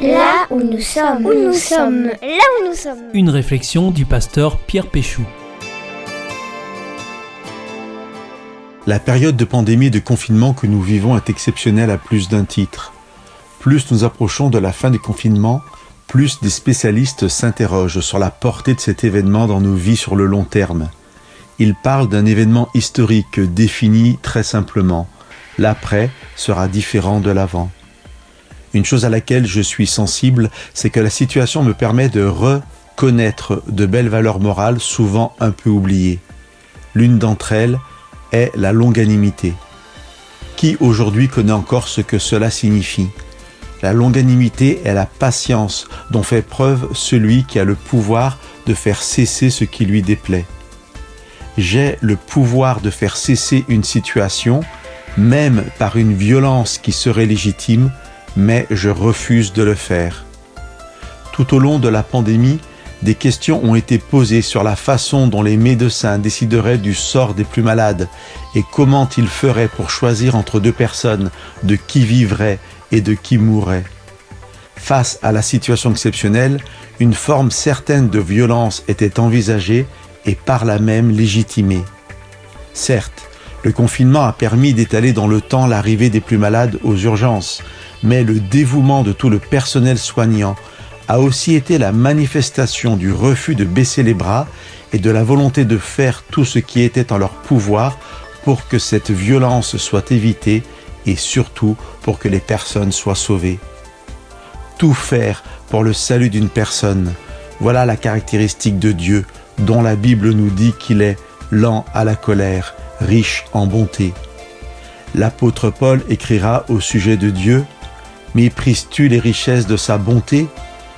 Là où nous sommes. Où nous sommes. Là où nous sommes. Une réflexion du pasteur Pierre Péchou. La période de pandémie et de confinement que nous vivons est exceptionnelle à plus d'un titre. Plus nous approchons de la fin du confinement, plus des spécialistes s'interrogent sur la portée de cet événement dans nos vies sur le long terme. Ils parlent d'un événement historique défini très simplement. L'après sera différent de l'avant. Une chose à laquelle je suis sensible, c'est que la situation me permet de reconnaître de belles valeurs morales souvent un peu oubliées. L'une d'entre elles est la longanimité. Qui aujourd'hui connaît encore ce que cela signifie ? La longanimité est la patience dont fait preuve celui qui a le pouvoir de faire cesser ce qui lui déplaît. J'ai le pouvoir de faire cesser une situation, même par une violence qui serait légitime, mais je refuse de le faire. Tout au long de la pandémie, des questions ont été posées sur la façon dont les médecins décideraient du sort des plus malades et comment ils feraient pour choisir entre deux personnes de qui vivrait et de qui mourrait. Face à la situation exceptionnelle, une forme certaine de violence était envisagée et par là même légitimée. Certes, le confinement a permis d'étaler dans le temps l'arrivée des plus malades aux urgences, mais le dévouement de tout le personnel soignant a aussi été la manifestation du refus de baisser les bras et de la volonté de faire tout ce qui était en leur pouvoir pour que cette violence soit évitée et surtout pour que les personnes soient sauvées. Tout faire pour le salut d'une personne, voilà la caractéristique de Dieu dont la Bible nous dit qu'il est lent à la colère, riche en bonté. L'apôtre Paul écrira au sujet de Dieu: « Méprises-tu les richesses de sa bonté,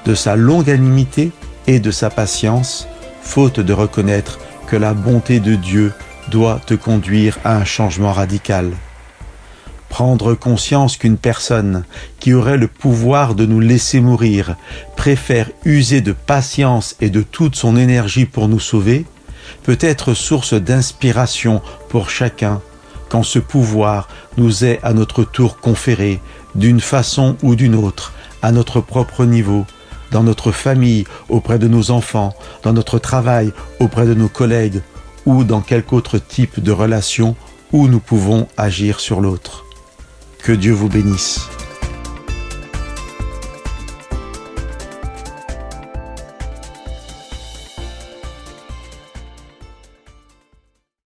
de sa longanimité et de sa patience, faute de reconnaître que la bonté de Dieu doit te conduire à un changement radical. » Prendre conscience qu'une personne qui aurait le pouvoir de nous laisser mourir préfère user de patience et de toute son énergie pour nous sauver peut être source d'inspiration pour chacun quand ce pouvoir nous est à notre tour conféré d'une façon ou d'une autre, à notre propre niveau, dans notre famille, auprès de nos enfants, dans notre travail, auprès de nos collègues ou dans quelque autre type de relation où nous pouvons agir sur l'autre. Que Dieu vous bénisse.